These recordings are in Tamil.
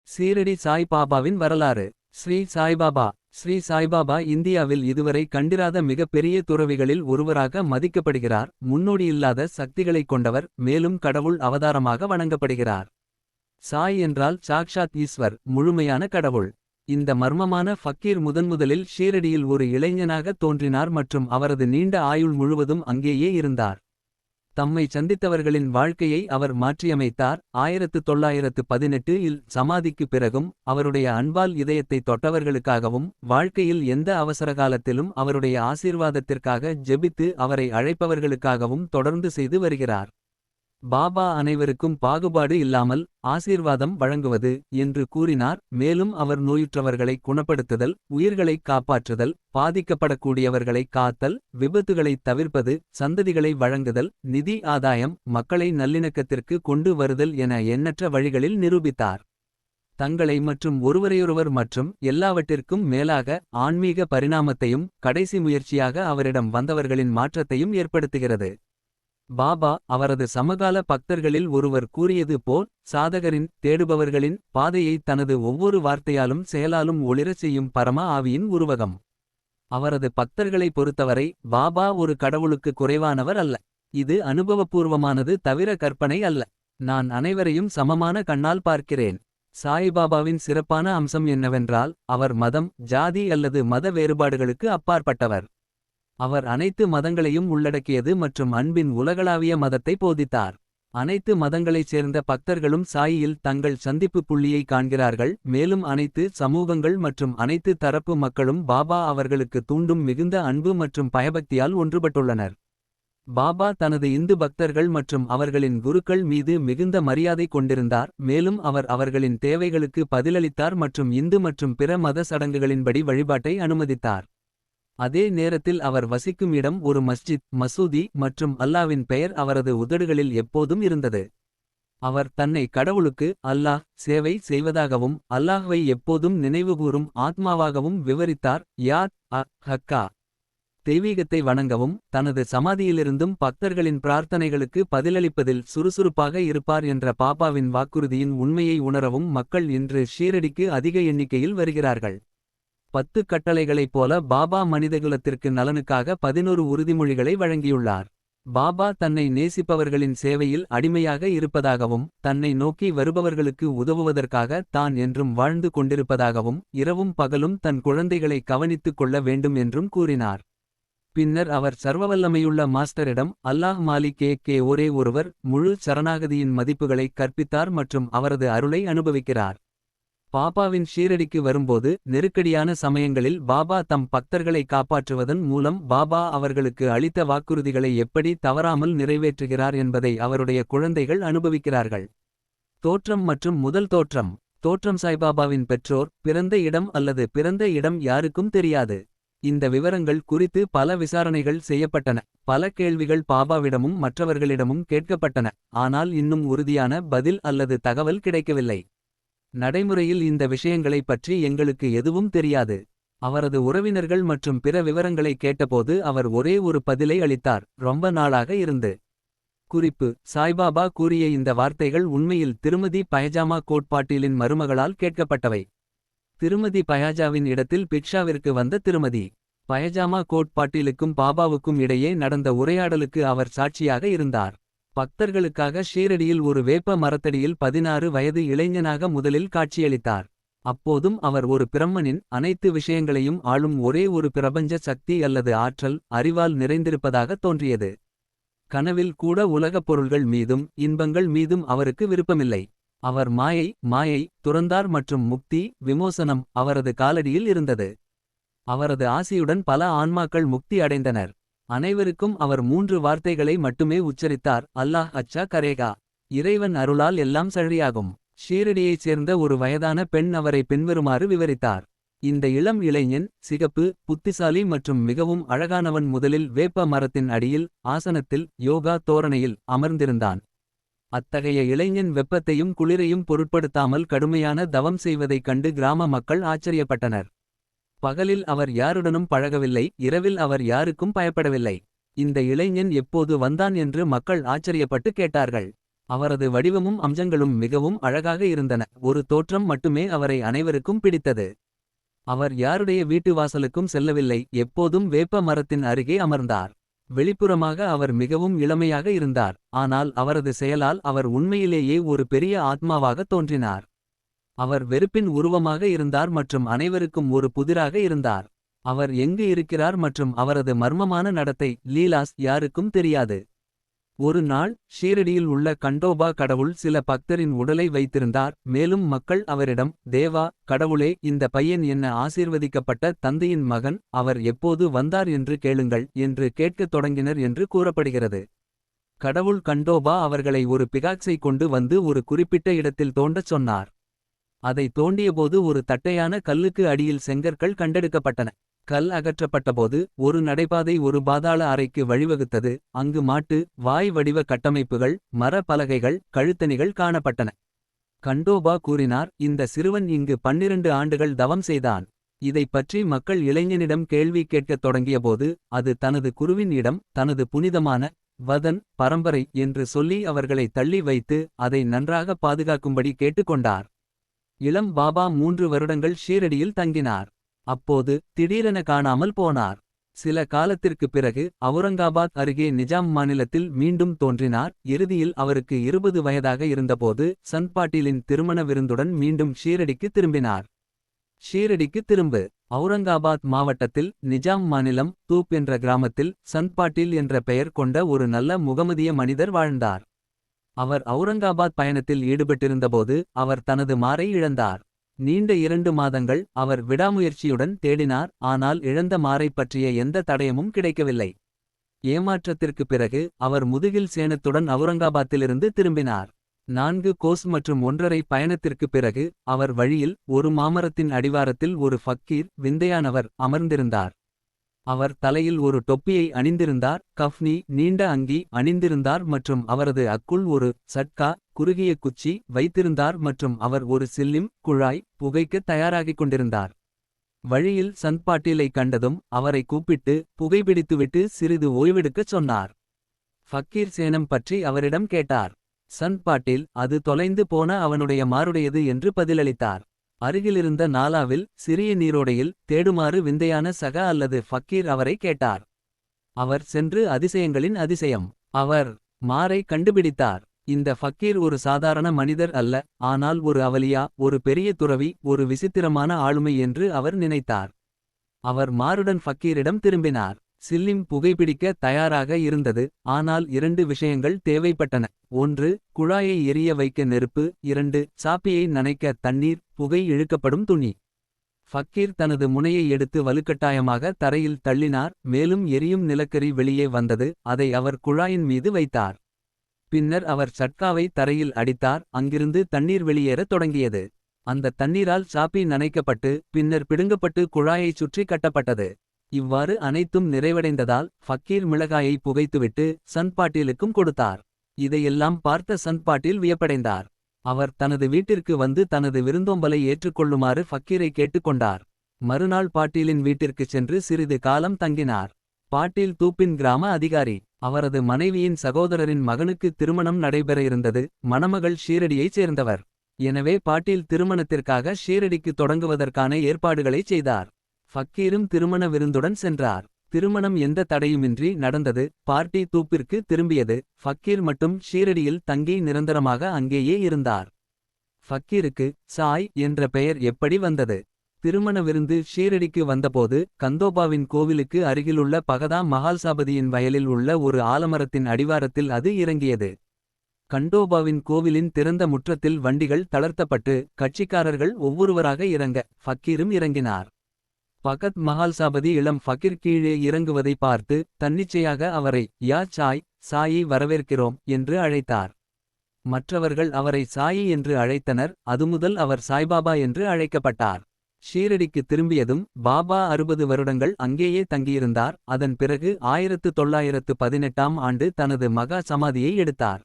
சீரடி சாய் பாபாவின் வரலாறு. ஸ்ரீ சாய்பாபா. ஸ்ரீ சாய்பாபா இந்தியாவில் இதுவரை கண்டிராத மிக பெரிய துறவிகளில் ஒருவராக மதிக்கப்படுகிறார். முன்னோடியில்லாத சக்திகளைக் கொண்டவர், மேலும் கடவுள் அவதாரமாக வணங்கப்படுகிறார். சாய் என்றால் சாக்ஷாத் ஈஸ்வர், முழுமையான கடவுள். இந்த மர்மமான ஃபக்கீர் முதன்முதலில் ஷீரடியில் ஒரு இளைஞனாக தோன்றினார் மற்றும் அவரது நீண்ட ஆயுள் முழுவதும் அங்கேயே இருந்தார். தம்மை சந்தித்தவர்களின் வாழ்க்கையை அவர் மாற்றியமைத்தார். 1918 இல் சமாதிக்கு பிறகும் அவருடைய அன்பால் இதயத்தை தொட்டவர்களுக்காகவும் வாழ்க்கையில் எந்த அவசரகாலத்திலும் அவருடைய ஆசீர்வாதத்திற்காக ஜெபித்து அவரை அழைப்பவர்களுக்காகவும் தொடர்ந்து செய்து வருகிறார். பாபா அனைவருக்கும் பாகுபாடு இல்லாமல் ஆசீர்வாதம் வழங்குவது என்று கூறினார். மேலும் அவர் நோயுற்றவர்களை குணப்படுத்துதல், உயிர்களைக் காப்பாற்றுதல், பாதிக்கப்படக்கூடியவர்களை காத்தல், விபத்துகளைத் தவிர்ப்பது, சந்ததிகளை வழங்குதல், நிதி ஆதாயம், மக்களை நல்லிணக்கத்திற்கு கொண்டு வருதல் என எண்ணற்ற வழிகளில் நிரூபித்தார். தங்களை மற்றும் ஒருவரையொருவர் மற்றும் எல்லாவற்றிற்கும் மேலாக ஆன்மீக பரிணாமத்தையும் கடைசி முயற்சியாக அவரிடம் வந்தவர்களின் மாற்றத்தையும் ஏற்படுத்துகிறது. பாபா அவரது சமகால பக்தர்களில் ஒருவர் கூறியது போல், சாதகரின் தேடுபவர்களின் பாதையை தனது ஒவ்வொரு வார்த்தையாலும் செயலாலும் ஒளிரச் செய்யும் பரம ஆவியின் உருவகம். அவரது பக்தர்களை பொறுத்தவரை பாபா ஒரு கடவுளுக்கு குறைவானவர் அல்ல. இது அனுபவபூர்வமானது தவிர கற்பனை அல்ல. நான் அனைவரையும் சமமான கண்ணால் பார்க்கிறேன். சாய்பாபாவின் சிறப்பான அம்சம் என்னவென்றால், அவர் மதம், ஜாதி அல்லது மத வேறுபாடுகளுக்கு அப்பாற்பட்டவர். அவர் அனைத்து மதங்களையும் உள்ளடக்கியது மற்றும் அன்பின் உலகளாவிய மதத்தை போதித்தார். அனைத்து மதங்களைச் சேர்ந்த பக்தர்களும் சாயியில் தங்கள் சந்திப்பு புள்ளியை காண்கிறார்கள். மேலும் அனைத்து சமூகங்கள் மற்றும் அனைத்து தரப்பு மக்களும் பாபா அவர்களுக்கு தூண்டும் மிகுந்த அன்பு மற்றும் பயபக்தியால் ஒன்றுபட்டுள்ளனர். பாபா தனது இந்து பக்தர்கள் மற்றும் அவர்களின் குருக்கள் மீது மிகுந்த மரியாதை கொண்டிருந்தார். மேலும் அவர் அவர்களின் தேவைகளுக்கு பதிலளித்தார் மற்றும் இந்து மற்றும் பிற மத சடங்குகளின்படி வழிபாட்டை அனுமதித்தார். அதே நேரத்தில் அவர் வசிக்கும் இடம் ஒரு மஸ்ஜித், மசூதி மற்றும் அல்லாவின் பெயர் அவரது உதடுகளில் எப்போதும் இருந்தது. அவர் தன்னை கடவுளுக்கு அல்லாஹ் சேவை செய்வதாகவும் அல்லாஹ்வை எப்போதும் நினைவுகூரும் ஆத்மாவாகவும் விவரித்தார். யாத் ஹக்கா தெய்வீகத்தை வணங்கவும் தனது சமாதியிலிருந்தும் பக்தர்களின் பிரார்த்தனைகளுக்கு பதிலளிப்பதில் சுறுசுறுப்பாக இருப்பார் என்ற பாபாவின் வாக்குறுதியின் உண்மையை உணரவும் மக்கள் இன்று ஷீரடிக்கு அதிக எண்ணிக்கையில் வருகிறார்கள். 10 கட்டளைகளைப் போல பாபா மனிதகுலத்திற்கு நலனுக்காக 11 உறுதிமொழிகளை வழங்கியுள்ளார். பாபா தன்னை நேசிப்பவர்களின் சேவையில் அடிமையாக இருப்பதாகவும் தன்னை நோக்கி வருபவர்களுக்கு உதவுவதற்காக தான் என்றும் வாழ்ந்து கொண்டிருப்பதாகவும் இரவும் பகலும் தன் குழந்தைகளை கவனித்துக் கொள்ள வேண்டும் என்றும் கூறினார். பின்னர் அவர் சர்வவல்லமையுள்ள மாஸ்டரிடம் அல்லாஹ் மாலிகே கே ஒரே ஒருவர் முழு சரணாகதியின் மதிப்புகளை கற்பித்தார் மற்றும் அவரது அருளை அனுபவிக்கிறார். பாபாவின் ஷீரடிக்கு வரும்போது நெருக்கடியான சமயங்களில் பாபா தம் பக்தர்களை காப்பாற்றுவதன் மூலம் பாபா அவர்களுக்கு அளித்த வாக்குறுதிகளை எப்படி தவறாமல் நிறைவேற்றுகிறார் என்பதை அவருடைய குழந்தைகள் அனுபவிக்கிறார்கள். தோற்றம் மற்றும் முதல் தோற்றம். தோற்றம். சாய்பாபாவின் பெற்றோர், பிறந்த இடம் அல்லது பிறந்த இடம் யாருக்கும் தெரியாது. இந்த விவரங்கள் குறித்து பல விசாரணைகள் செய்யப்பட்டன. பல கேள்விகள் பாபாவிடமும் மற்றவர்களிடமும் கேட்கப்பட்டன. ஆனால் இன்னும் உறுதியான பதில் அல்லது தகவல் கிடைக்கவில்லை. நடைமுறையில் இந்த விஷயங்களைப் பற்றி எங்களுக்கு எதுவும் தெரியாது. அவரது உறவினர்கள் மற்றும் பிற விவரங்களை கேட்டபோது அவர் ஒரே ஒரு பதிலை அளித்தார்: ரொம்ப நாளாக இருந்து. குறிப்பு: சாய்பாபா கூறிய இந்த வார்த்தைகள் உண்மையில் திருமதி பயாஜாமா கோட்பாட்டிலின் மருமகளால் கேட்கப்பட்டவை. திருமதி பயாஜாவின் இடத்தில் பிக்ஷாவிற்கு வந்த திருமதி பயாஜாமா கோட்பாட்டிலுக்கும் பாபாவுக்கும் இடையே நடந்த உரையாடலுக்கு அவர் சாட்சியாக இருந்தார். பக்தர்களுக்காக ஷீரடியில் ஒரு வேப்ப மரத்தடியில் 16 வயது இளைஞனாக முதலில் காட்சியளித்தார். அப்போதும் அவர் ஒரு பிரம்மனின் அனைத்து விஷயங்களையும் ஆளும் ஒரே ஒரு பிரபஞ்ச சக்தி அல்லது ஆற்றல், அறிவால் நிறைந்திருப்பதாக தோன்றியது. கனவில் கூட உலகப் பொருள்கள் மீதும் இன்பங்கள் மீதும் அவருக்கு விருப்பமில்லை. அவர் மாயை துறந்தார் மற்றும் முக்தி, விமோசனம் அவரது காலடியில் இருந்தது. அவரது ஆசியுடன் பல ஆன்மாக்கள் முக்தி அடைந்தனர். அனைவருக்கும் அவர் 3 வார்த்தைகளை மட்டுமே உச்சரித்தார்: அல்லாஹ் அச்சா கரேகா. இறைவன் அருளால் எல்லாம் சரியாகும். ஷீரடியைச் சேர்ந்த ஒரு வயதான பெண் அவரை பின்வருமாறு விவரித்தார்: இந்த இளம் இளைஞன் சிகப்பு, புத்திசாலி மற்றும் மிகவும் அழகானவன். முதலில் வேப்ப மரத்தின் அடியில் ஆசனத்தில் யோகா தோரணையில் அமர்ந்திருந்தான். அத்தகைய இளைஞன் வெப்பத்தையும் குளிரையும் பொருட்படுத்தாமல் கடுமையான தவம் செய்வதைக் கண்டு கிராம மக்கள் ஆச்சரியப்பட்டனர். பகலில் அவர் யாருடனும் பழகவில்லை, இரவில் அவர் யாருக்கும் பயப்படவில்லை. இந்த இளைஞன் எப்போது வந்தான் என்று மக்கள் ஆச்சரியப்பட்டு கேட்டார்கள். அவரது வடிவமும் அம்சங்களும் மிகவும் அழகாக இருந்தன. ஒரு தோற்றம் மட்டுமே அவரை அனைவருக்கும் பிடித்தது. அவர் யாருடைய வீட்டு வாசலுக்கும் செல்லவில்லை, எப்போதும் வேப்ப மரத்தின் அருகே அமர்ந்தார். வெளிப்புறமாக அவர் மிகவும் இளமையாக இருந்தார், ஆனால் அவரது செயலால் அவர் உண்மையிலேயே ஒரு பெரிய ஆத்மாவாக தோன்றினார். அவர் வெறுப்பின் உருவமாக இருந்தார் மற்றும் அனைவருக்கும் ஒரு புதிராக இருந்தார். அவர் எங்கு இருக்கிறார் மற்றும் அவரது மர்மமான நடத்தை லீலாஸ் யாருக்கும் தெரியாது. ஒரு நாள் ஷீரடியில் உள்ள கண்டோபா கடவுள் சில பக்தரின் உடலை வைத்திருந்தார். மேலும் மக்கள் அவரிடம், தேவா கடவுளே, இந்த பையன் என்ன ஆசீர்வதிக்கப்பட்ட தந்தையின் மகன், அவர் எப்போது வந்தார் என்று கேளுங்கள் என்று கேட்கத் தொடங்கினர் என்று கூறப்படுகிறது. கடவுள் கண்டோபா அவர்களை ஒரு பிகாக்ஸை கொண்டு வந்து ஒரு குறிப்பிட்ட இடத்தில் தோண்டச் சொன்னார். அதை தோண்டியபோது ஒரு தட்டையான கல்லுக்கு அடியில் செங்கற்கள் கண்டெடுக்கப்பட்டன. கல் அகற்றப்பட்டபோது ஒரு நடைபாதை ஒரு பாதாள அறைக்கு வழிவகுத்தது. அங்கு மாட்டு வாய் வடிவ கட்டமைப்புகள், மர பலகைகள், கழுத்தணிகள் காணப்பட்டன. கண்டோபா கூறினார், இந்த சிறுவன் இங்கு 12 ஆண்டுகள் தவம் செய்தான். இதைப் பற்றி மக்கள் இளைஞனிடம் கேள்வி கேட்கத் தொடங்கியபோது, அது தனது குருவின் இடம், தனது புனிதமான வதன் பரம்பரை என்று சொல்லி அவர்களை தள்ளி வைத்து அதை நன்றாக பாதுகாக்கும்படி கேட்டுக்கொண்டார். இளம் பாபா 3 வருடங்கள் ஷீரடியில் தங்கினார். அப்போது திடீரென காணாமல் போனார். சில காலத்திற்கு பிறகு அவுரங்காபாத் அருகே நிஜாம் மாநிலத்தில் மீண்டும் தோன்றினார். இறுதியில் அவருக்கு 20 வயதாக இருந்தபோது சந்த் பாட்டீலின் திருமண விருந்துடன் மீண்டும் ஷீரடிக்கு திரும்பினார். ஷீரடிக்கு திரும்பு. அவுரங்காபாத் மாவட்டத்தில் நிஜாம் மாநிலம் தூப் என்ற கிராமத்தில் சந்த் பாட்டீல் என்ற பெயர் கொண்ட ஒரு நல்ல முகமதிய மனிதர் வாழ்ந்தார். அவர் அவுரங்காபாத் பயணத்தில் ஈடுபட்டிருந்தபோது அவர் தனது மாரை இழந்தார். நீண்ட 2 மாதங்கள் அவர் விடாமுயற்சியுடன் தேடினார், ஆனால் இழந்த மாரைப் பற்றிய எந்த தடயமும் கிடைக்கவில்லை. ஏமாற்றத்திற்கு பிறகு அவர் முதுகில் சேணத்துடன் அவுரங்காபாத்திலிருந்து திரும்பினார். 4 கோஸ் மற்றும் 1½ பயணத்திற்கு பிறகு அவர் வழியில் ஒரு மாமரத்தின் அடிவாரத்தில் ஒரு ஃபக்கீர் விந்தையானவர் அமர்ந்திருந்தார். அவர் தலையில் ஒரு தொப்பியை அணிந்திருந்தார், கஃப்னி நீண்ட அங்கி அணிந்திருந்தார் மற்றும் அவரது அக்குள் ஒரு சட்கா குறுகிய குச்சி வைத்திருந்தார் மற்றும் அவர் ஒரு சில்லிம் குழாய் புகைக்கத் தயாராகிக் கொண்டிருந்தார். வழியில் சந்த் பாட்டீலை கண்டதும் அவரை கூப்பிட்டு புகைபிடித்துவிட்டு சிறிது ஓய்வெடுக்கச் சொன்னார். ஃபக்கீர் சேனம் பற்றி அவரிடம் கேட்டார். சந்த் பாட்டீல் அது தொலைந்து போன அவனுடைய மாருடையது என்று பதிலளித்தார். அருகிலிருந்த நாலாவில் சிறிய நீரோடையில் தேடுமாறு விந்தையான சக அல்லது ஃபக்கீர் அவரை கேட்டார். அவர் சென்று அதிசயங்களின் அதிசயம் அவர் மாரை கண்டுபிடித்தார். இந்த ஃபக்கீர் ஒரு சாதாரண மனிதர் அல்ல, ஆனால் ஒரு அவலியா, ஒரு பெரிய துறவி, ஒரு விசித்திரமான ஆளுமை என்று அவர் நினைத்தார். அவர் மாருடன் ஃபக்கீரிடம் திரும்பினார். சில்லிம் புகைப்பிடிக்க தயாராக இருந்தது, ஆனால் 2 விஷயங்கள் தேவைப்பட்டன. 1 குழாயை எரிய வைக்க நெருப்பு, 2 சாப்பியை நனைக்க தண்ணீர், புகை இழுக்கப்படும் துணி. ஃபக்கீர் தனது முனையை எடுத்து வலுக்கட்டாயமாக தரையில் தள்ளினார், மேலும் எரியும் நிலக்கரி வெளியே வந்தது. அதை அவர் குழாயின் மீது வைத்தார். பின்னர் அவர் சட்காவை தரையில் அடித்தார், அங்கிருந்து தண்ணீர் வெளியேறத் தொடங்கியது. அந்த தண்ணீரால் சாப்பி நனைக்கப்பட்டு பின்னர் பிடுங்கப்பட்டு குழாயைச் சுற்றி கட்டப்பட்டது. இவ்வாறு அனைத்தும் நிறைவடைந்ததால் ஃபக்கீர் மிளகாயை புகைத்துவிட்டு சந்த் பாட்டீலுக்கும் கொடுத்தார். இதையெல்லாம் பார்த்த சந்த் பாட்டீல் வியப்படைந்தார். அவர் தனது வீட்டிற்கு வந்து தனது விருந்தோம்பலை ஏற்றுக்கொள்ளுமாறு ஃபக்கீரை கேட்டுக்கொண்டார். மறுநாள் பாட்டீலின் வீட்டிற்குச் சென்று சிறிது காலம் தங்கினார். பாட்டீல் தூப்பின் கிராம அதிகாரி. அவரது மனைவியின் சகோதரரின் மகனுக்கு திருமணம் நடைபெற இருந்தது. மணமகள் ஷீரடியைச் சேர்ந்தவர். எனவே பாட்டீல் திருமணத்திற்காக ஷீரடிக்கு தொடங்குவதற்கான ஏற்பாடுகளைச் செய்தார். ஃபக்கீரும் திருமண விருந்துடன் சென்றார். திருமணம் எந்த தடையுமின்றி நடந்தது. பார்ட்டி தூப்பிற்கு திரும்பியது. ஃபக்கீர் மட்டும் ஷீரடியில் தங்கி நிரந்தரமாக அங்கேயே இருந்தார். ஃபக்கீருக்கு சாய் என்ற பெயர் எப்படி வந்தது? திருமண விருந்து ஷீரடிக்கு வந்தபோது கந்தோபாவின் கோவிலுக்கு அருகிலுள்ள பகதா மகால்சாபதியின் வயலில் உள்ள ஒரு ஆலமரத்தின் அடிவாரத்தில் அது இறங்கியது. கண்டோபாவின் கோவிலின் திறந்த முற்றத்தில் வண்டிகள் தளர்த்தப்பட்டு கட்சிக்காரர்கள் ஒவ்வொருவராக இறங்க ஃபக்கீரும் இறங்கினார். பகத் மகால்சாபதி இளம் ஃபக்கீர் கீழே இறங்குவதை பார்த்து தன்னிச்சையாக அவரை யா சாய், சாயை வரவேற்கிறோம் என்று அழைத்தார். மற்றவர்கள் அவரை சாயி என்று அழைத்தனர். அதுமுதல் அவர் சாய்பாபா என்று அழைக்கப்பட்டார். ஷீரடிக்கு திரும்பியதும் பாபா 60 வருடங்கள் அங்கேயே தங்கியிருந்தார். அதன் பிறகு 1918ஆம் ஆண்டு தனது மகா சமாதியை எடுத்தார்.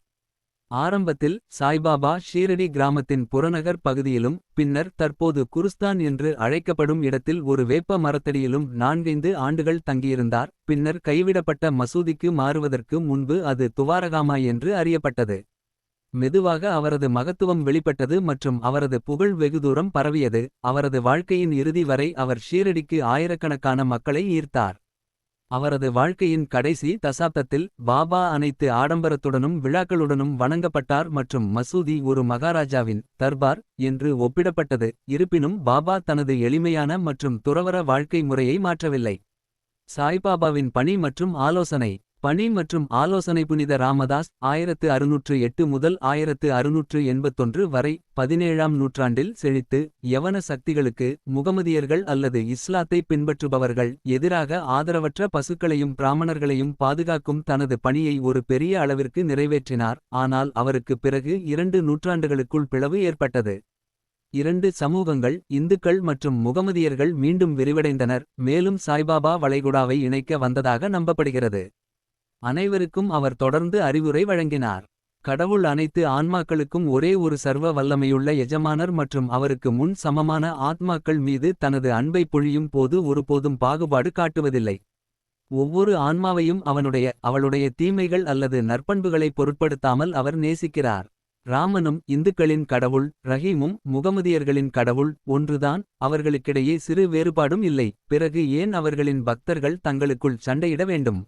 ஆரம்பத்தில் சாய்பாபா ஷீரடி கிராமத்தின் புறநகர் பகுதியிலும் பின்னர் தற்போது குருஸ்தான் என்று அழைக்கப்படும் இடத்தில் ஒரு வேப்ப மரத்தடியிலும் 4-5 ஆண்டுகள் தங்கியிருந்தார். பின்னர் கைவிடப்பட்ட மசூதிக்கு மாறுவதற்கு முன்பு அது துவாரகாமா என்று அறியப்பட்டது. மெதுவாக அவரது மகத்துவம் வெளிப்பட்டது மற்றும் அவரது புகழ் வெகுதூரம் பரவியது. அவரது வாழ்க்கையின் இறுதி வரை அவர் ஷீரடிக்கு ஆயிரக்கணக்கான மக்களை ஈர்த்தார். அவரது வாழ்க்கையின் கடைசி தசாப்தத்தில் பாபா அனைத்து ஆடம்பரத்துடனும் விழாக்களுடனும் வணங்கப்பட்டார் மற்றும் மசூதி ஒரு மகாராஜாவின் தர்பார் என்று ஒப்பிடப்பட்டது. இருப்பினும் பாபா தனது எளிமையான மற்றும் துறவற வாழ்க்கை முறையை மாற்றவில்லை. சாய்பாபாவின் பணி மற்றும் ஆலோசனை. பணி மற்றும் ஆலோசனை. புனித ராமதாஸ் 1608 முதல் 1681 வரை 17ஆம் நூற்றாண்டில் செழித்து. யவன சக்திகளுக்கு முகமதியர்கள் அல்லது இஸ்லாத்தை பின்பற்றுபவர்கள் எதிராக ஆதரவற்ற பசுக்களையும் பிராமணர்களையும் பாதுகாக்கும் தனது பணியை ஒரு பெரிய அளவிற்கு நிறைவேற்றினார். ஆனால் அவருக்குப் பிறகு 2 நூற்றாண்டுகளுக்குள் பிளவு ஏற்பட்டது. 2 சமூகங்கள், இந்துக்கள் மற்றும் முகமதியர்கள் மீண்டும் விரிவடைந்தனர். மேலும் சாய்பாபா வளைகுடாவை இணைக்க வந்ததாக நம்பப்படுகிறது. அனைவருக்கும் அவர் தொடர்ந்து அறிவுரை வழங்கினார். கடவுள் அனைத்து ஆன்மாக்களுக்கும் ஒரே ஒரு சர்வ வல்லமையுள்ள எஜமானர் மற்றும் அவருக்கு முன் சமமான ஆத்மாக்கள் மீது தனது அன்பை பொழியும் போது ஒருபோதும் பாகுபாடு காட்டுவதில்லை. ஒவ்வொரு ஆன்மாவையும் அவளுடைய தீமைகள் அல்லது நற்பண்புகளை பொருட்படுத்தாமல் அவர் நேசிக்கிறார். ராமனும் இந்துக்களின் கடவுள், ரஹீமும் முகமதியர்களின் கடவுள் ஒன்றுதான். அவர்களுக்கிடையே சிறு வேறுபாடும் இல்லை. பிறகு ஏன் அவர்களின் பக்தர்கள் தங்களுக்குள் சண்டையிட வேண்டும்?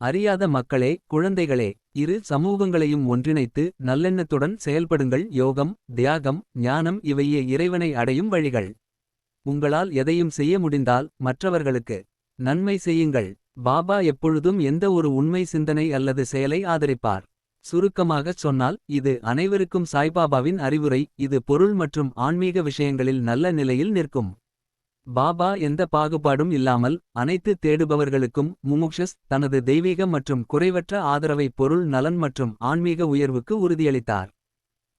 அறியாத மக்களே, குழந்தைகளே, இரு சமூகங்களையும் ஒன்றிணைத்து நல்லெண்ணத்துடன் செயல்படுங்கள். யோகம், தியாகம், ஞானம் இவையே இறைவனை அடையும் வழிகள். உங்களால் எதையும் செய்ய முடிந்தால் மற்றவர்களுக்கு நன்மை செய்யுங்கள். பாபா எப்பொழுதும் எந்த ஒரு உண்மை சிந்தனை அல்லது செயலை ஆதரிப்பார். சுருக்கமாகச் சொன்னால் இது அனைவருக்கும் சாய்பாபாவின் அறிவுரை. இது பொருள் மற்றும் ஆன்மீக விஷயங்களில் நல்ல நிலையில் நிற்கும். பாபா எந்த பாகுபாடும் இல்லாமல் அனைத்து தேடுபவர்களுக்கும் முமுக்ஷஸ் தனது தெய்வீக மற்றும் குறைவற்ற ஆதரவை பொருள் நலன் மற்றும் ஆன்மீக உயர்வுக்கு உறுதியளித்தார்.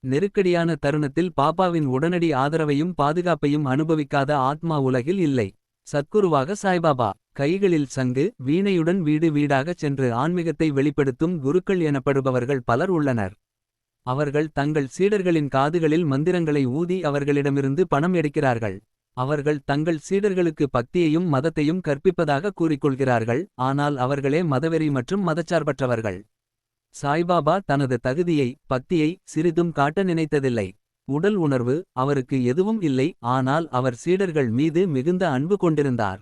நெருக்கடியான தருணத்தில் பாபாவின் உடனடி ஆதரவையும் பாதுகாப்பையும் அனுபவிக்காத ஆத்மா உலகில் இல்லை. சத்குருவாக சாய்பாபா கைகளில் சங்கு வீணையுடன் வீடு வீடாகச் சென்று ஆன்மீகத்தை வெளிப்படுத்தும் குருக்கள் எனப்படுபவர்கள் பலர் உள்ளனர். அவர்கள் தங்கள் சீடர்களின் காதுகளில் மந்திரங்களை ஊதி அவர்களிடமிருந்து பணம் எடுக்கிறார்கள். அவர்கள் தங்கள் சீடர்களுக்கு பக்தியையும் மதத்தையும் கற்பிப்பதாக கூறிக்கொள்கிறார்கள். ஆனால் அவர்களே மதவெறி மற்றும் மதச்சார்பற்றவர்கள். சாய்பாபா தனது தகுதியை பக்தியை சிறிதும் காட்ட நினைத்ததில்லை. உடல் உணர்வு அவருக்கு எதுவும் இல்லை. ஆனால் அவர் சீடர்கள் மீது மிகுந்த அன்பு கொண்டிருந்தார்.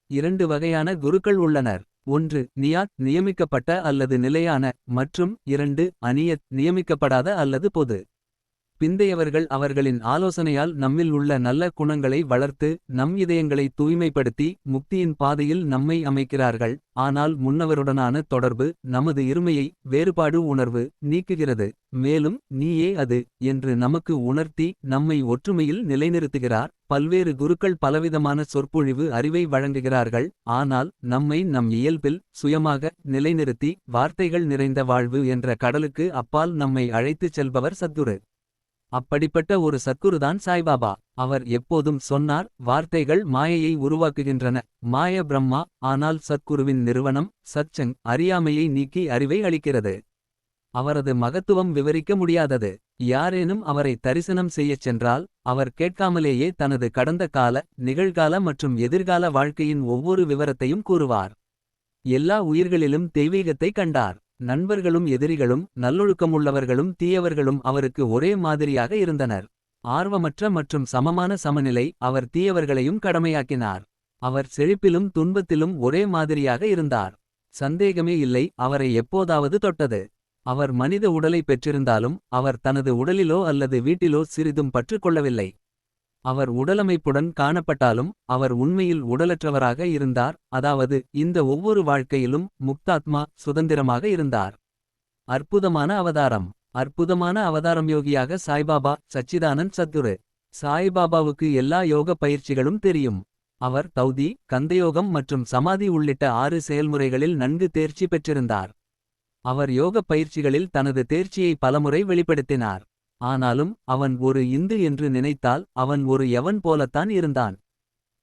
2 வகையான குருக்கள் உள்ளனர். 1 நியாத் நியமிக்கப்பட்ட அல்லது நிலையான மற்றும் 2 அனியத் நியமிக்கப்படாத அல்லது பொது. பிந்தையவர்கள் அவர்களின் ஆலோசனையால் நம்மில் உள்ள நல்ல குணங்களை வளர்த்து நம் இதயங்களை தூய்மைப்படுத்தி முக்தியின் பாதையில் நம்மை அமைக்கிறார்கள். ஆனால் முன்னவருடனான தொடர்பு நமது இருமையை வேறுபாடு உணர்வு நீக்குகிறது. மேலும் நீயே அது என்று நமக்கு உணர்த்தி நம்மை ஒற்றுமையில் நிலைநிறுத்துகிறார். பல்வேறு குருக்கள் பலவிதமான சொற்பொழிவு அறிவை வழங்குகிறார்கள். ஆனால் நம்மை நம் இயல்பில் சுயமாக நிலைநிறுத்தி வார்த்தைகள் நிறைந்த வாழ்வு என்ற கடலுக்கு அப்பால் நம்மை அழைத்துச் செல்பவர் சத்குரு. அப்படிப்பட்ட ஒரு சத்குருதான் சாய்பாபா. அவர் எப்போதும் சொன்னார், வார்த்தைகள் மாயையை உருவாக்குகின்றன. மாய பிரம்மா. ஆனால் சத்குருவின் நிறுவனம் சத்சங் அறியாமையை நீக்கி அறிவை அளிக்கிறது. அவரது மகத்துவம் விவரிக்க முடியாதது. யாரேனும் அவரை தரிசனம் செய்யச் சென்றால் அவர் கேட்காமலேயே தனது கடந்த கால நிகழ்கால மற்றும் எதிர்கால வாழ்க்கையின் ஒவ்வொரு விவரத்தையும் கூறுவார். எல்லா உயிர்களிலும் தெய்வீகத்தை கண்டார். நண்பர்களும் எதிரிகளும் நல்லொழுக்கமுள்ளவர்களும் தீயவர்களும் அவருக்கு ஒரே மாதிரியாக இருந்தனர். ஆர்வமற்ற மற்றும் சமமான சமநிலை அவர் தீயவர்களையும் கடமையாக்கினார். அவர் செழிப்பிலும் துன்பத்திலும் ஒரே மாதிரியாக இருந்தார். சந்தேகமே இல்லை, அவரை எப்போதாவது தொட்டது. அவர் மனித உடலை பெற்றிருந்தாலும் அவர் தனது உடலிலோ அல்லது வீட்டிலோ சிறிதும் பற்றுக் கொள்ளவில்லை. அவர் உடலமைப்புடன் காணப்பட்டாலும் அவர் உண்மையில் உடலற்றவராக இருந்தார். அதாவது இந்த ஒவ்வொரு வாழ்க்கையிலும் முக்தாத்மா சுதந்திரமாக இருந்தார். அற்புதமான அவதாரம். அற்புதமான அவதாரம் யோகியாக சாய்பாபா சச்சிதானந்த் சத்குரு. சாய்பாபாவுக்கு எல்லா யோக பயிற்சிகளும் தெரியும். அவர் தௌதி கந்தயோகம் மற்றும் சமாதி உள்ளிட்ட 6 செயல்முறைகளில் நன்கு தேர்ச்சி பெற்றிருந்தார். அவர் யோக பயிற்சிகளில் தனது தேர்ச்சியை பலமுறை வெளிப்படுத்தினார். ஆனாலும் அவன் ஒரு இந்து என்று நினைத்தால் அவன் ஒரு யவன் போலத்தான் இருந்தான்.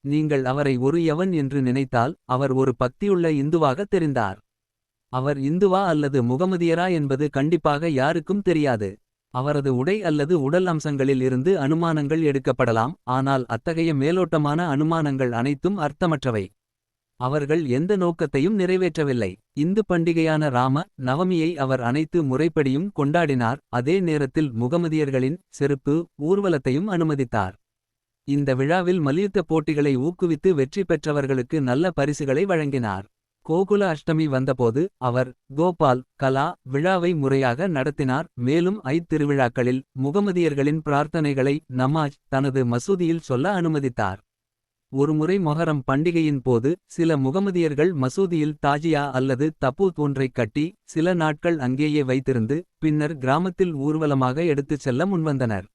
நீங்கள் அவரை ஒரு யவன் என்று நினைத்தால் அவர் ஒரு பக்தியுள்ள இந்துவாக தெரிந்தார். அவர் இந்துவா அல்லது முகமதியரா என்பது கண்டிப்பாக யாருக்கும் தெரியாது. அவரது உடை அல்லது உடல் அம்சங்களில் இருந்து அனுமானங்கள் எடுக்கப்படலாம். ஆனால் அத்தகைய மேலோட்டமான அனுமானங்கள் அனைத்தும் அர்த்தமற்றவை. அவர்கள் எந்த நோக்கத்தையும் நிறைவேற்றவில்லை. இந்து பண்டிகையான ராம நவமியை அவர் அனைத்து முறைப்படியும் கொண்டாடினார். அதே நேரத்தில் முகமதியர்களின் செருப்பு ஊர்வலத்தையும் அனுமதித்தார். இந்த விழாவில் மல்யுத்த போட்டிகளை ஊக்குவித்து வெற்றி பெற்றவர்களுக்கு நல்ல பரிசுகளை வழங்கினார். கோகுல அஷ்டமி வந்தபோது அவர் கோபால் கலா விழாவை முறையாக நடத்தினார். மேலும் திருவிழாக்களில் முகமதியர்களின் பிரார்த்தனைகளை நமாஜ் தனது மசூதியில் சொல்ல அனுமதித்தார். ஒருமுறை மொஹரம் பண்டிகையின் போது சில முகமதியர்கள் மசூதியில் தாஜியா அல்லது தபூத் ஒன்றைக் கட்டி சில நாட்கள் அங்கேயே வைத்திருந்து பின்னர் கிராமத்தில் ஊர்வலமாக எடுத்துச் செல்ல முன்வந்தனர்.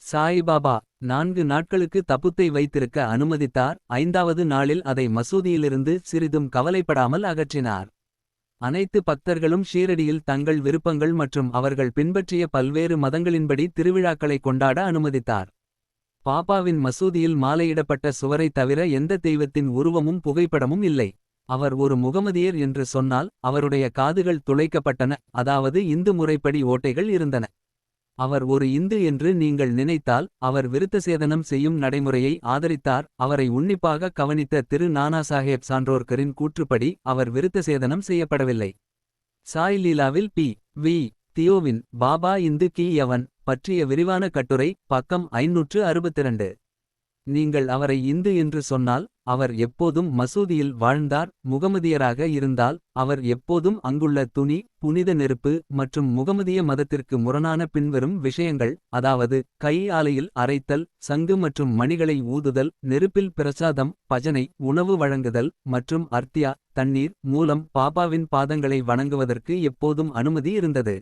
சாயிபாபா 4 நாட்களுக்கு தபுத்தை வைத்திருக்க அனுமதித்தார். 5வது நாளில் அதை மசூதியிலிருந்து சிறிதும் கவலைப்படாமல் அகற்றினார். அனைத்து பக்தர்களும் ஷீரடியில் தங்கள் விருப்பங்கள் மற்றும் அவர்கள் பின்பற்றிய பல்வேறு மதங்களின்படி திருவிழாக்களை கொண்டாட அனுமதித்தார். பாபாவின் மசூதியில் மாலையிடப்பட்ட சுவரை தவிர எந்த தெய்வத்தின் உருவமும் புகைப்படமும் இல்லை. அவர் ஒரு முகமதியர் என்று சொன்னால் அவருடைய காதுகள் துளைக்கப்பட்டன, அதாவது இந்து முறைப்படி ஓட்டைகள் இருந்தன. அவர் ஒரு இந்து என்று நீங்கள் நினைத்தால் அவர் விருத்தசேதனம் செய்யும் நடைமுறையை ஆதரித்தார். அவரை உன்னிப்பாக கவனித்த திரு நானாசாஹேப் சான்றோர்கரின் கூற்றுப்படி அவர் விருத்தசேதனம் செய்யப்படவில்லை. சாய் லீலாவில் வி. தியோவின் பாபா இந்து கி யவன் பற்றிய விரிவான கட்டுரை பக்கம் 562. நீங்கள் அவரை இந்து என்று சொன்னால் அவர் எப்போதும் மசூதியில் வாழ்ந்தார். முகமதியராக இருந்தால் அவர் எப்போதும் அங்குள்ள துணி புனித நெருப்பு மற்றும் முகமதிய மதத்திற்கு முரணான பின்வரும் விஷயங்கள், அதாவது கை ஆலையில் அரைத்தல் சங்கு மற்றும் மணிகளை ஊதுதல் நெருப்பில் பிரசாதம் பஜனை உணவு வழங்குதல் மற்றும் அர்த்தியா தண்ணீர் மூலம் பாபாவின் பாதங்களை வணங்குவதற்கு எப்போதும் அனுமதி இருந்தது.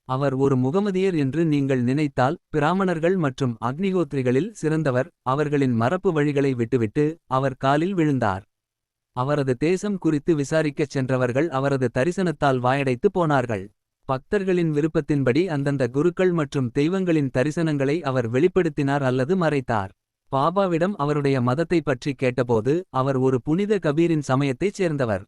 அவர் ஒரு முகமதியர் என்று நீங்கள் நினைத்தால் பிராமணர்கள் மற்றும் அக்னிகோத்ரிகளில் சிறந்தவர். அவர்களின் மரபு வழிகளை விட்டுவிட்டு அவர் காலில் விழுந்தார். அவரது தேசம் குறித்து விசாரிக்கச் சென்றவர்கள் அவரது தரிசனத்தால் வாயடைத்து போனார்கள். பக்தர்களின் விருப்பத்தின்படி அந்தந்த குருக்கள் மற்றும் தெய்வங்களின் தரிசனங்களை அவர் வெளிப்படுத்தினார் அல்லது மறைத்தார். பாபாவிடம் அவருடைய மதத்தை பற்றி கேட்டபோது அவர் ஒரு புனித கபீரின் சமயத்தைச் சேர்ந்தவர்.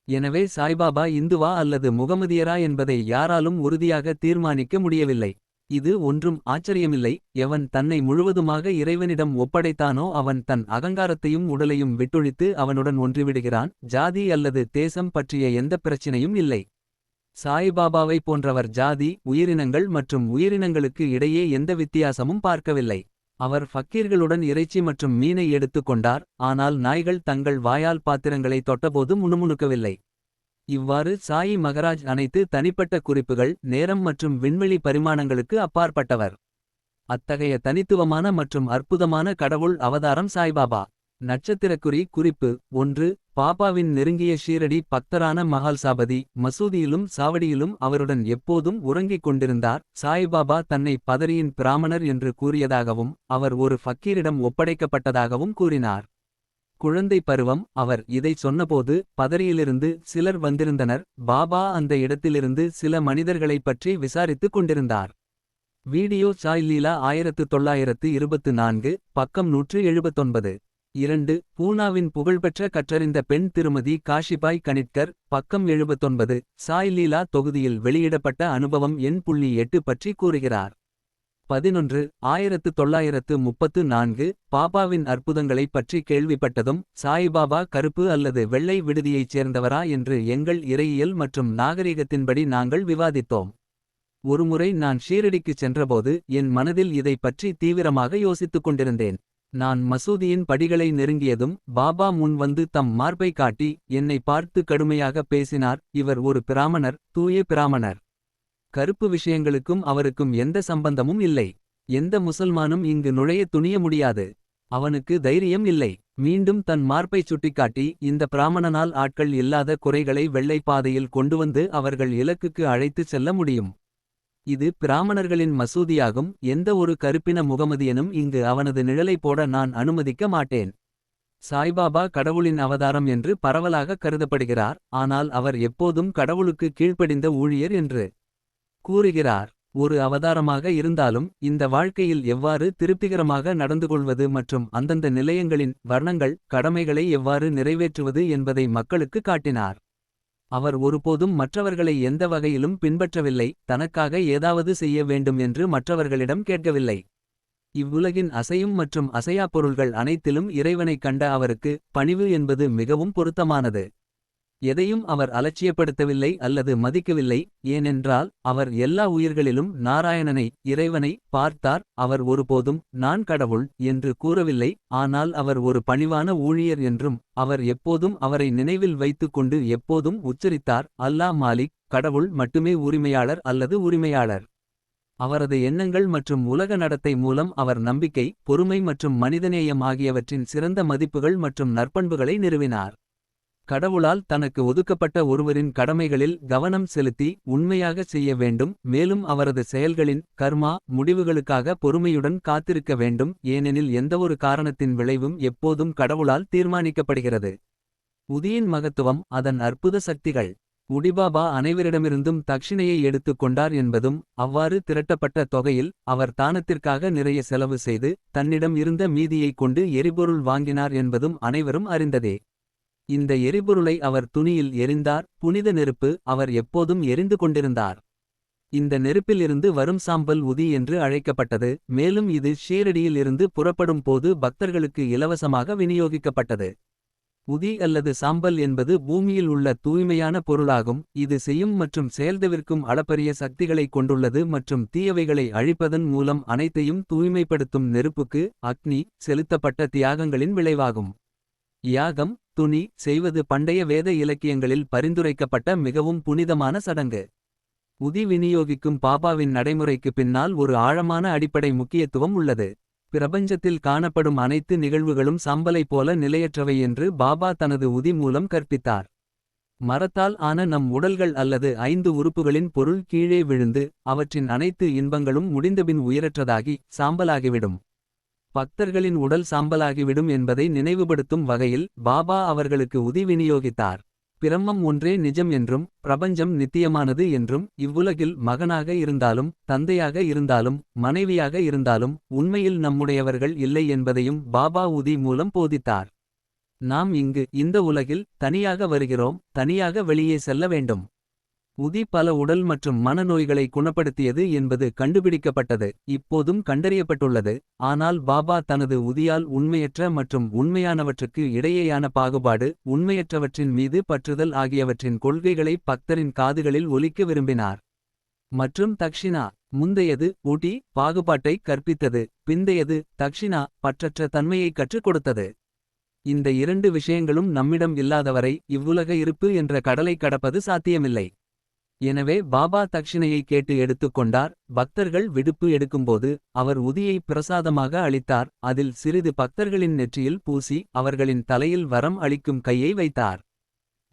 எனவே சாய்பாபா இந்துவா அல்லது முகமதியரா என்பதை யாராலும் உறுதியாக தீர்மானிக்க முடியவில்லை. இது ஒன்றும் ஆச்சரியமில்லை. எவன் தன்னை முழுவதுமாக இறைவனிடம் ஒப்படைத்தானோ அவன் தன் அகங்காரத்தையும் உடலையும் விட்டொழித்து அவனுடன் ஒன்றிவிடுகிறான். ஜாதி அல்லது தேசம் பற்றிய எந்த பிரச்சினையும் இல்லை. சாய்பாபாவை போன்றவர் ஜாதி உயிரினங்கள் மற்றும் உயிரினங்களுக்கு இடையே எந்த வித்தியாசமும் பார்க்கவில்லை. அவர் ஃபக்கீர்களுடன் இறைச்சி மற்றும் மீனை எடுத்துக் கொண்டார். ஆனால் நாய்கள் தங்கள் வாயால் பாத்திரங்களை தொட்டபோது முணுமுணுக்கவில்லை. இவ்வாறு சாயி மகராஜ் அனைத்து தனிப்பட்ட குறிப்புகள் நேரம் மற்றும் விண்வெளி பரிமாணங்களுக்கு அப்பாற்பட்டவர். அத்தகைய தனித்துவமான மற்றும் அற்புதமான கடவுள் அவதாரம் சாய்பாபா. நட்சத்திரக்குறி குறிப்பு 1. பாபாவின் நெருங்கிய ஷீரடி பக்தரான மகால்சாபதி மசூதியிலும் சாவடியிலும் அவருடன் எப்போதும் உறங்கிக் கொண்டிருந்தார். சாய்பாபா தன்னை பதரியின் பிராமணர் என்று கூறியதாகவும் அவர் ஒரு ஃபக்கீரிடம் ஒப்படைக்கப்பட்டதாகவும் கூறினார். குழந்தை பருவம் அவர் இதை சொன்னபோது பதரியிலிருந்து சிலர் வந்திருந்தனர். பாபா அந்த இடத்திலிருந்து சில மனிதர்களைப் பற்றி விசாரித்துக் கொண்டிருந்தார். வீடியோ சாய் லீலா 1924 பக்கம் 179. 2. பூனாவின் புகழ்பெற்ற கற்றறிந்த பெண் திருமதி காஷிபாய் கனிட்கர் பக்கம் 79 சாய் லீலா தொகுதியில் வெளியிடப்பட்ட அனுபவம் எண் .8 பற்றி கூறுகிறார். 11. 1934 பாபாவின் அற்புதங்களைப் பற்றி கேள்விப்பட்டதும் சாய்பாபா கருப்பு அல்லது வெள்ளை விடுதியைச் சேர்ந்தவரா என்று எங்கள் இறையியல் மற்றும் நாகரிகத்தின்படி நாங்கள் விவாதித்தோம். ஒருமுறை நான் ஷீரடிக்குச் சென்றபோது என் மனதில் இதை பற்றி தீவிரமாக யோசித்துக் கொண்டிருந்தேன். நான் மசூதியின் படிகளை நெருங்கியதும் பாபா முன் வந்து தம் மார்பை காட்டி என்னை பார்த்து கடுமையாக பேசினார். இவர் ஒரு பிராமணர், தூய பிராமணர். கருப்பு விஷயங்களுக்கும் அவருக்கும் எந்த சம்பந்தமும் இல்லை. எந்த முசல்மானும் இங்கு நுழைய துணிய முடியாது. அவனுக்கு தைரியம் இல்லை. மீண்டும் தன் மார்பை சுட்டிக்காட்டி இந்த பிராமணனால் ஆட்கள் இல்லாத குறைகளை வெள்ளை பாதையில் கொண்டுவந்து அவர்கள் இலக்குக்கு அழைத்துச் செல்ல முடியும். இது பிராமணர்களின் மசூதியாகும். எந்த ஒரு கருப்பின முகமதியனும் இங்கு அவனது நிழலை போட நான் அனுமதிக்க மாட்டேன். சாய்பாபா கடவுளின் அவதாரம் என்று பரவலாக கருதப்படுகிறார். ஆனால் அவர் எப்போதும் கடவுளுக்கு கீழ்ப்படிந்த ஊழியர் என்று கூறுகிறார். ஒரு அவதாரமாக இருந்தாலும் இந்த வாழ்க்கையில் எவ்வாறு திருப்திகரமாக நடந்துகொள்வது மற்றும் அந்தந்த நிலையங்களின் வர்ணங்கள் கடமைகளை எவ்வாறு நிறைவேற்றுவது என்பதை மக்களுக்கு காட்டினார். அவர் ஒருபோதும் மற்றவர்களை எந்த வகையிலும் பின்பற்றவில்லை. தனக்காக ஏதாவது செய்ய வேண்டும் என்று மற்றவர்களிடம் கேட்கவில்லை. இவ்வுலகின் அசையும் மற்றும் அசையா பொருள்கள் அனைத்திலும் இறைவனைக் கண்ட அவருக்கு பணிவு என்பது மிகவும் பொருத்தமானது. எதையும் அவர் அலட்சியப்படுத்தவில்லை அல்லது மதிக்கவில்லை. ஏனென்றால் அவர் எல்லா உயிர்களிலும் நாராயணனை இறைவனை பார்த்தார். அவர் ஒருபோதும் நான் கடவுள் என்று கூறவில்லை. ஆனால் அவர் ஒரு பணிவான ஊழியர் என்றும் அவர் எப்போதும் அவரை நினைவில் வைத்துக்கொண்டு எப்போதும் உச்சரித்தார். அல்லாஹ் மாலிக் கடவுள் மட்டுமே உரிமையாளர் அல்லது உரிமையாளர். அவரது எண்ணங்கள் மற்றும் உலக நடத்தை மூலம் அவர் நம்பிக்கை பொறுமை மற்றும் மனிதநேயம் ஆகியவற்றின் சிறந்த மதிப்புகள் மற்றும் நற்பண்புகளை நிறுவினார். கடவுளால் தனக்கு ஒதுக்கப்பட்ட ஒருவரின் கடமைகளில் கவனம் செலுத்தி உண்மையாக செய்ய வேண்டும். மேலும் அவரது செயல்களின் கர்மா முடிவுகளுக்காக பொறுமையுடன் காத்திருக்க வேண்டும். ஏனெனில் எந்தவொரு காரணத்தின் விளைவும் எப்போதும் கடவுளால் தீர்மானிக்கப்படுகிறது. உதியின் மகத்துவம் அதன் அற்புத சக்திகள். உடிபாபா அனைவரிடமிருந்தும் தக்ஷிணையை எடுத்துக் கொண்டார் என்பதும் அவ்வாறு திரட்டப்பட்ட தொகையில் அவர் தானத்திற்காக நிறைய செலவு செய்து தன்னிடம் இருந்த மீதியைக் கொண்டு எரிபொருள் வாங்கினார் என்பதும் அனைவரும் அறிந்ததே. இந்த எரிபொருளை அவர் துணியில் எரிந்தார். புனித நெருப்பு அவர் எப்போதும் எரிந்து கொண்டிருந்தார். இந்த நெருப்பில் இருந்து வரும் சாம்பல் உதி என்று அழைக்கப்பட்டது. மேலும் இது ஷீரடியில் இருந்து புறப்படும் போது பக்தர்களுக்கு இலவசமாக விநியோகிக்கப்பட்டது. உதி அல்லது சாம்பல் என்பது பூமியில் உள்ள தூய்மையான பொருளாகும். இது செய்யும் மற்றும் செயல்தவிர்க்கும் அளப்பரிய சக்திகளை கொண்டுள்ளது மற்றும் தீயவைகளை அழிப்பதன் மூலம் அனைத்தையும் தூய்மைப்படுத்தும் நெருப்புக்கு அக்னி செலுத்தப்பட்ட தியாகங்களின் விளைவாகும். யாகம் துணி செய்வது பண்டைய வேத இலக்கியங்களில் பரிந்துரைக்கப்பட்ட மிகவும் புனிதமான சடங்கு. உதி விநியோகிக்கும் பாபாவின் நடைமுறைக்கு பின்னால் ஒரு ஆழமான அடிப்படை முக்கியத்துவம் உள்ளது. பிரபஞ்சத்தில் காணப்படும் அனைத்து நிகழ்வுகளும் சாம்பலைப் போல நிலையற்றவை என்று பாபா தனது உதி மூலம் கற்பித்தார். மரத்தால் ஆன நம் உடல்கள் அல்லது 5 உறுப்புகளின் பொருள் கீழே விழுந்து அவற்றின் அனைத்து இன்பங்களும் முடிந்தபின் உயிரற்றதாகி சாம்பலாகிவிடும். பக்தர்களின் உடல் சாம்பலாகிவிடும் என்பதை நினைவுபடுத்தும் வகையில் பாபா அவர்களுக்கு உதி விநியோகித்தார். பிரம்மம் ஒன்றே நிஜம் என்றும் பிரபஞ்சம் நித்தியமானது என்றும் இவ்வுலகில் மகனாக இருந்தாலும் தந்தையாக இருந்தாலும் மனைவியாக இருந்தாலும் உண்மையில் நம்முடையவர்கள் இல்லை என்பதையும் பாபா உதி மூலம் போதித்தார். நாம் இங்கு இந்த உலகில் தனியாக வருகிறோம், தனியாக வெளியே செல்ல வேண்டும். உதி பல உடல் மற்றும் மனநோய்களை குணப்படுத்தியது என்பது கண்டுபிடிக்கப்பட்டது. இப்போதும் கண்டறியப்பட்டுள்ளது. ஆனால் பாபா தனது உதியால் உண்மையற்ற மற்றும் உண்மையானவற்றுக்கு இடையேயான பாகுபாடு உண்மையற்றவற்றின் மீது பற்றுதல் ஆகியவற்றின் கொள்கைகளை பக்தரின் காதுகளில் ஒலிக்க விரும்பினார். மற்றும் தக்ஷிணா முந்தையது ஊட்டி பாகுபாட்டை கற்பித்தது. பிந்தையது தக்ஷிணா பற்றற்ற தன்மையை கற்றுக் கொடுத்தது. இந்த 2 விஷயங்களும் நம்மிடம் இல்லாதவரை இவ்வுலக இருப்பு என்ற கடலை கடப்பது சாத்தியமில்லை. எனவே பாபா தக்ஷிணையை கேட்டு எடுத்துக்கொண்டார். பக்தர்கள் விடுப்பு எடுக்கும்போது அவர் உதியை பிரசாதமாக அளித்தார். அதில் சிறிது பக்தர்களின் நெற்றியில் பூசி அவர்களின் தலையில் வரம் அளிக்கும் கையை வைத்தார்.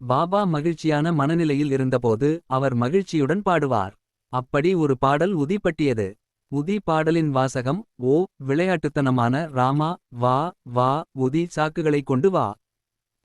பாபா மகிழ்ச்சியான மனநிலையில் இருந்தபோது அவர் மகிழ்ச்சியுடன் பாடுவார். அப்படி ஒரு பாடல் உதி பட்டியது. உதி பாடலின் வாசகம் ஓ விளையாட்டுத்தனமான ராமா வா வா உதி சாக்குகளை கொண்டு வா.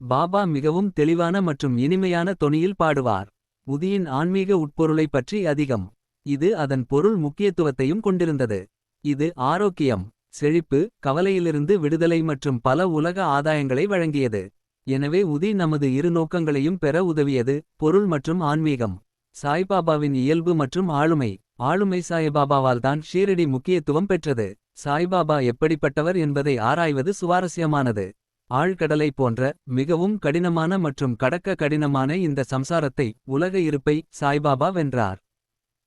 பாபா மிகவும் தெளிவான மற்றும் இனிமையான தொனியில் பாடுவார். உதியின் ஆன்மீக உட்பொருளை பற்றி அதிகம். இது அதன் பொருள் முக்கியத்துவத்தையும் கொண்டிருந்தது. இது ஆரோக்கியம் செழிப்பு கவலையிலிருந்து விடுதலை மற்றும் பல உலக ஆதாயங்களை வழங்கியது. எனவே உதி நமது இரு நோக்கங்களையும் பெற உதவியது, பொருள் மற்றும் ஆன்மீகம். சாய்பாபாவின் இயல்பு மற்றும் ஆளுமை. ஆளுமை சாய்பாபாவால்தான் ஷீரடி முக்கியத்துவம் பெற்றது. சாய்பாபா எப்படிப்பட்டவர் என்பதை ஆராய்வது சுவாரஸ்யமானது. ஆழ்கடலை போன்ற மிகவும் கடினமான மற்றும் கடக்க கடினமான இந்த சம்சாரத்தை உலக இருப்பை சாய்பாபா வென்றார்.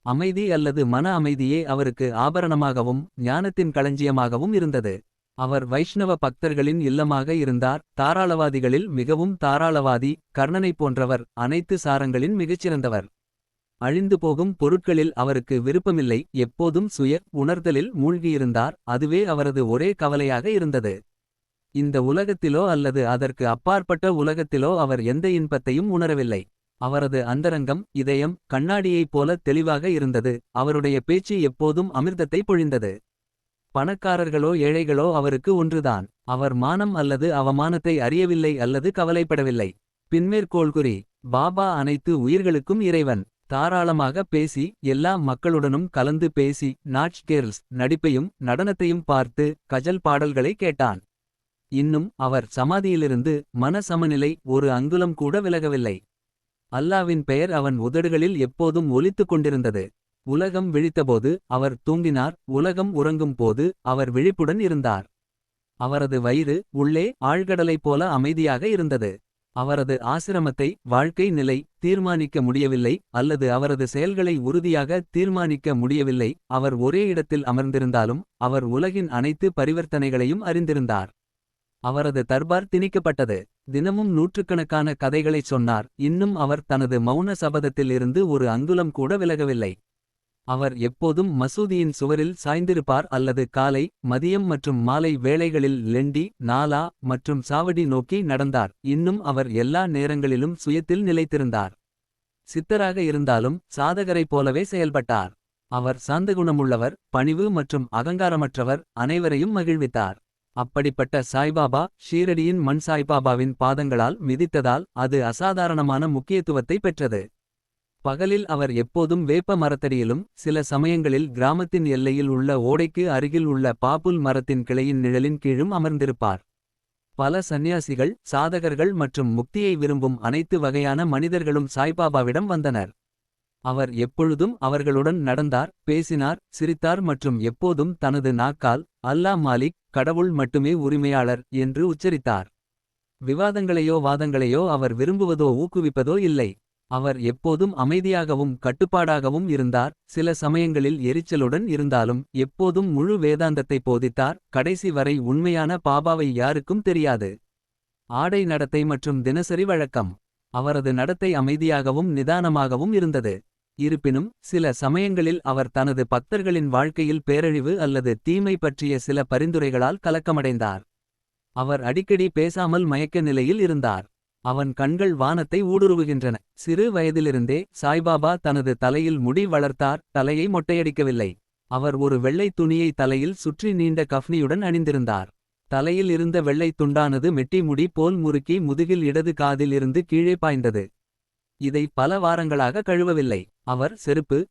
அமைதி அல்லது மன அமைதியே அவருக்கு ஆபரணமாகவும் ஞானத்தின் களஞ்சியமாகவும் இருந்தது. அவர் வைஷ்ணவ பக்தர்களின் இல்லமாக இருந்தார். தாராளவாதிகளில் மிகவும் தாராளவாதி. கர்ணனைப் போன்றவர் அனைத்து சாரங்களின் மிகச்சிறந்தவர். அழிந்து போகும் பொருட்களில் அவருக்கு விருப்பமில்லை. எப்போதும் சுய உணர்தலில் மூழ்கியிருந்தார். அதுவே அவரது ஒரே கவலையாக இருந்தது. இந்த உலகத்திலோ அல்லது அதற்கு அப்பாற்பட்ட உலகத்திலோ அவர் எந்த இன்பத்தையும் உணரவில்லை. அவரது அந்தரங்கம் இதயம் கண்ணாடியைப் போல தெளிவாக இருந்தது. அவருடைய பேச்சு எப்போதும் அமிர்தத்தை பொழிந்தது. பணக்காரர்களோ ஏழைகளோ அவருக்கு ஒன்றுதான். அவர் மானம் அல்லது அவமானத்தை அறியவில்லை அல்லது கவலைப்படவில்லை. பின்மேற்கோள்குறி பாபா அனைத்து உயிர்களுக்கும் இறைவன். தாராளமாக பேசி எல்லா மக்களுடனும் கலந்து பேசி நாட்ச் கேர்ள்ஸ் நடிப்பையும் நடனத்தையும் பார்த்து கஜல் பாடல்களை கேட்டான். இன்னும் அவர் சமாதியிலிருந்து மன சமநிலை ஒரு அங்குலம் கூட விலகவில்லை. அல்லாவின் பெயர் அவன் உதடுகளில் எப்போதும் ஒலித்துக் கொண்டிருந்தது. உலகம் விழித்தபோது அவர் தூங்கினார். உலகம் உறங்கும் போது அவர் விழிப்புடன் இருந்தார். அவரது வயிறு உள்ளே ஆழ்கடலைப் போல அமைதியாக இருந்தது. அவரது ஆசிரமத்தை வாழ்க்கை நிலை தீர்மானிக்க முடியவில்லை அல்லது அவரது செயல்களை உறுதியாக தீர்மானிக்க முடியவில்லை. அவர் ஒரே இடத்தில் அமர்ந்திருந்தாலும் அவர் உலகின் அனைத்து பரிவர்த்தனைகளையும் அறிந்திருந்தார். அவரது தர்பார் திணிக்கப்பட்டது. தினமும் நூற்றுக்கணக்கான கதைகளைச் சொன்னார். இன்னும் அவர் தனது மௌன சபதத்தில் இருந்து ஒரு அங்குலம் கூட விலகவில்லை. அவர் எப்போதும் மசூதியின் சுவரில் சாய்ந்திருப்பார் அல்லது காலை மதியம் மற்றும் மாலை வேளைகளில் லெண்டி நாலா மற்றும் சாவடி நோக்கி நடந்தார். இன்னும் அவர் எல்லா நேரங்களிலும் சுயத்தில் நிலைத்திருந்தார். சித்தராக இருந்தாலும் சாதகரைப் போலவே செயல்பட்டார். அவர் சாந்தகுணமுள்ளவர், பணிவு மற்றும் அகங்காரமற்றவர், அனைவரையும் மகிழ்வித்தார். அப்படிப்பட்ட சாய்பாபா ஷீரடியின் மண் சாய்பாபாவின் பாதங்களால் மிதித்ததால் அது அசாதாரணமான முக்கியத்துவத்தை பெற்றது. பகலில் அவர் எப்போதும் வேப்ப மரத்தடியிலும் சில சமயங்களில் கிராமத்தின் எல்லையில் உள்ள ஓடைக்கு அருகில் உள்ள பாப்புல் மரத்தின் கிளையின் நிழலின் கீழும் அமர்ந்திருப்பார். பல சந்நியாசிகள் சாதகர்கள் மற்றும் முக்தியை விரும்பும் அனைத்து வகையான மனிதர்களும் சாய்பாபாவிடம் வந்தனர். அவர் எப்பொழுதும் அவர்களுடன் நடந்தார், பேசினார், சிரித்தார் மற்றும் எப்போதும் தனது நாக்கால் அல்லா மாலிக் கடவுள் மட்டுமே உரிமையாளர் என்று உச்சரித்தார். விவாதங்களையோ வாதங்களையோ அவர் விரும்புவதோ ஊக்குவிப்பதோ இல்லை. அவர் எப்போதும் அமைதியாகவும் கட்டுப்பாடாகவும் இருந்தார். சில சமயங்களில் எரிச்சலுடன் இருந்தாலும் எப்போதும் முழு வேதாந்தத்தை போதித்தார். கடைசி வரை உண்மையான பாபாவை யாருக்கும் தெரியாது. ஆடை நடத்தை மற்றும் தினசரி வழக்கம். அவரது நடத்தை அமைதியாகவும் நிதானமாகவும் இருந்தது. இருப்பினும் சில சமயங்களில் அவர் தனது பக்தர்களின் வாழ்க்கையில் பேரழிவு அல்லது தீமை பற்றிய சில பரிந்துரைகளால் கலக்கமடைந்தார். அவர் அடிக்கடி பேசாமல் மயக்க நிலையில் இருந்தார். அவன் கண்கள் வானத்தை ஊடுருவுகின்றன. சிறு வயதிலிருந்தே சாய்பாபா தனது தலையில் முடி வளர்த்தார், தலையை மொட்டையடிக்கவில்லை. அவர் ஒரு வெள்ளை துணியை தலையில் சுற்றி நீண்ட கஃப்னியுடன் அணிந்திருந்தார். தலையில் இருந்த வெள்ளை துண்டானது மெட்டி முடி போல் முறுக்கி முதுகில் இடது காதில் இருந்து கீழே பாய்ந்தது. இதை பல வாரங்களாக கழுவவில்லை. அவர்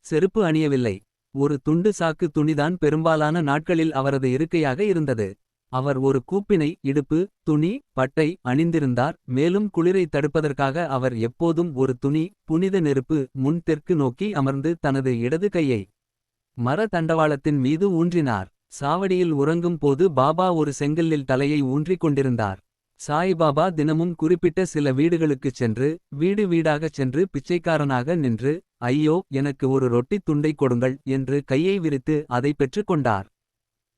செருப்பு அணியவில்லை. ஒரு துண்டு சாக்கு துணிதான் பெரும்பாலான நாட்களில் அவரது இருக்கையாக இருந்தது. அவர் ஒரு கூப்பினை இடுப்பு துணி பட்டை அணிந்திருந்தார். மேலும் குளிரை தடுப்பதற்காக அவர் எப்போதும் ஒரு துணி புனித நெருப்பு முன் தெற்கு நோக்கி அமர்ந்து தனது இடது கையை மர தண்டவாளத்தின் மீது ஊன்றினார். சாவடியில் உறங்கும் போது பாபா ஒரு செங்கல்லில் தலையை ஊன்றிக் கொண்டிருந்தார். சாய்பாபா தினமும் குறிப்பிட்ட சில வீடுகளுக்குச் சென்று வீடு வீடாகச் சென்று பிச்சைக்காரனாக நின்று ஐயோ எனக்கு ஒரு ரொட்டித் துண்டை கொடுங்கள் என்று கையை விரித்து அதை பெற்றுக் கொண்டார்.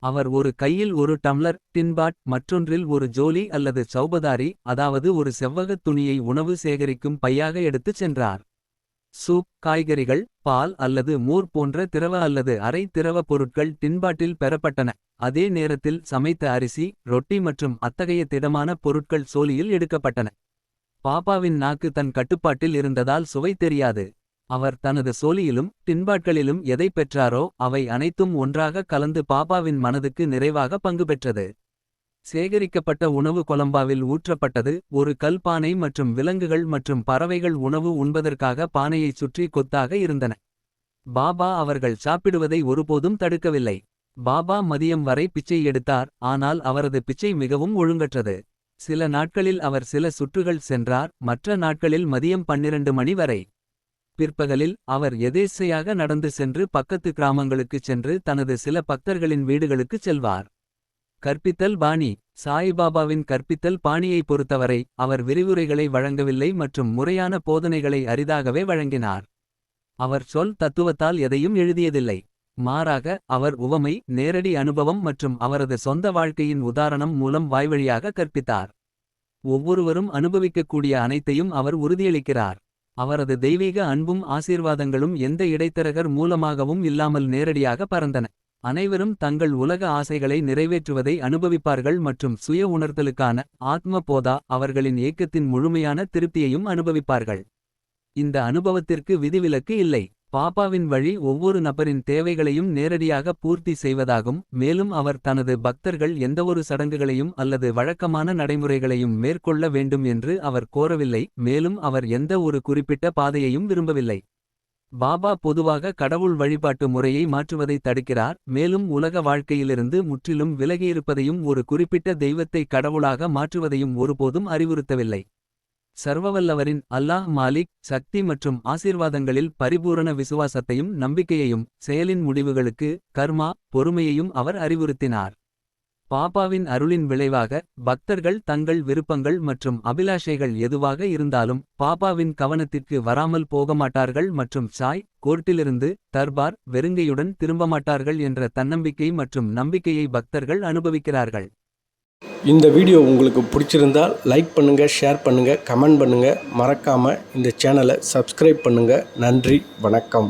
அவர் ஒரு கையில் ஒரு டம்ளர் டின்பாட் மற்றொன்றில் ஒரு ஜோலி அல்லது சௌபதாரி அதாவது ஒரு செவ்வகத் துணியை உணவு சேகரிக்கும் பையாக எடுத்துச் சென்றார். சூப் காய்கறிகள் பால் அல்லது மோர் போன்ற திரவ அல்லது அரை திரவ பொருட்கள் டின்பாட்டில் பெறப்பட்டன. அதே நேரத்தில் சமைத்த அரிசி ரொட்டி மற்றும் அத்தகைய திடமான பொருட்கள் சோலியில் எடுக்கப்பட்டன. பாபாவின் நாக்கு தன் கட்டுப்பாட்டில் இருந்ததால் சுவை தெரியாது. அவர் தனது சோலியிலும் டின்பாட்களிலும் எதை பெற்றாரோ அவை அனைத்தும் ஒன்றாக கலந்து பாபாவின் மனதுக்கு நிறைவாக பங்கு பெற்றது. சேகரிக்கப்பட்ட உணவு கொலம்பாவில் ஊற்றப்பட்டது. ஒரு கல் பானை மற்றும் விலங்குகள் மற்றும் பறவைகள் உணவு உண்பதற்காக பானையைச் சுற்றி கொத்தாக இருந்தன. பாபா அவர்கள் சாப்பிடுவதை ஒருபோதும் தடுக்கவில்லை. பாபா மதியம் வரை பிச்சை எடுத்தார், ஆனால் அவரது பிச்சை மிகவும் ஒழுங்கற்றது. சில நாட்களில் அவர் சில சுற்றுகள் சென்றார், மற்ற நாட்களில் மதியம் 12 மணி வரை. பிற்பகலில் அவர் எதேச்சையாக நடந்து சென்று பக்கத்து கிராமங்களுக்குச் சென்று தனது சில பக்தர்களின் வீடுகளுக்குச் செல்வார். கற்பித்தல் பாணி. சாய்பாபாவின் கற்பித்தல் பாணியை பொறுத்தவரை அவர் விரிவுரைகளை வழங்கவில்லை மற்றும் முறையான போதனைகளை அரிதாகவே வழங்கினார். அவர் சொல் தத்துவத்தால் எதையும் எழுதியதில்லை. மாறாக அவர் உவமை நேரடி அனுபவம் மற்றும் அவரது சொந்த வாழ்க்கையின் உதாரணம் மூலம் வாய்வழியாக கற்பித்தார். ஒவ்வொருவரும் அனுபவிக்கக்கூடிய அனைத்தையும் அவர் உறுதியளிக்கிறார். அவரது தெய்வீக அன்பும் ஆசீர்வாதங்களும் எந்த இடைத்தரகர் மூலமாகவும் இல்லாமல் நேரடியாக பறந்தன. அனைவரும் தங்கள் உலக ஆசைகளை நிறைவேற்றுவதை அனுபவிப்பார்கள் மற்றும் சுய உணர்தலுக்கான ஆத்ம போதா அவர்களின் ஏக்கத்தின் முழுமையான திருப்தியையும் அனுபவிப்பார்கள். இந்த அனுபவத்திற்கு விதிவிலக்கு இல்லை. பாபாவின் வழி ஒவ்வொரு நபரின் தேவைகளையும் நேரடியாக பூர்த்தி செய்வதாகும். மேலும் அவர் தனது பக்தர்கள் எந்தவொரு சடங்குகளையும் அல்லது வழக்கமான நடைமுறைகளையும் மேற்கொள்ள வேண்டும் என்று அவர் கோரவில்லை. மேலும் அவர் எந்த ஒரு குறிப்பிட்ட பாதையையும் விரும்பவில்லை. பாபா பொதுவாக கடவுள் வழிபாட்டு முறையை மாற்றுவதை தடுக்கிறார். மேலும் உலக வாழ்க்கையிலிருந்து முற்றிலும் விலகியிருப்பதையும் ஒரு குறிப்பிட்ட தெய்வத்தை கடவுளாக மாற்றுவதையும் ஒருபோதும் அறிவுறுத்தவில்லை. சர்வவல்லவரின் அல்லாஹ் மாலிக் சக்தி மற்றும் ஆசீர்வாதங்களில் பரிபூரண விசுவாசத்தையும் நம்பிக்கையையும் செயலின் முடிவுகளுக்கு கர்மா பொறுமையையும் அவர் அறிவுறுத்தினார். பாபாவின் அருளின் விளைவாக பக்தர்கள் தங்கள் விருப்பங்கள் மற்றும் அபிலாஷைகள் எதுவாக இருந்தாலும் பாபாவின் கவனத்திற்கு வராமல் போகமாட்டார்கள் மற்றும் சாய் கோர்ட்டிலிருந்து தர்பார் வெறுங்கையுடன் திரும்பமாட்டார்கள் என்ற தன்னம்பிக்கை மற்றும் நம்பிக்கையை பக்தர்கள் அனுபவிக்கிறார்கள். இந்த வீடியோ உங்களுக்கு பிடிச்சிருந்தால் லைக் பண்ணுங்கள், ஷேர் பண்ணுங்கள், கமெண்ட் பண்ணுங்கள். மறக்காமல் இந்த சேனலை சப்ஸ்கிரைப் பண்ணுங்கள். நன்றி, வணக்கம்.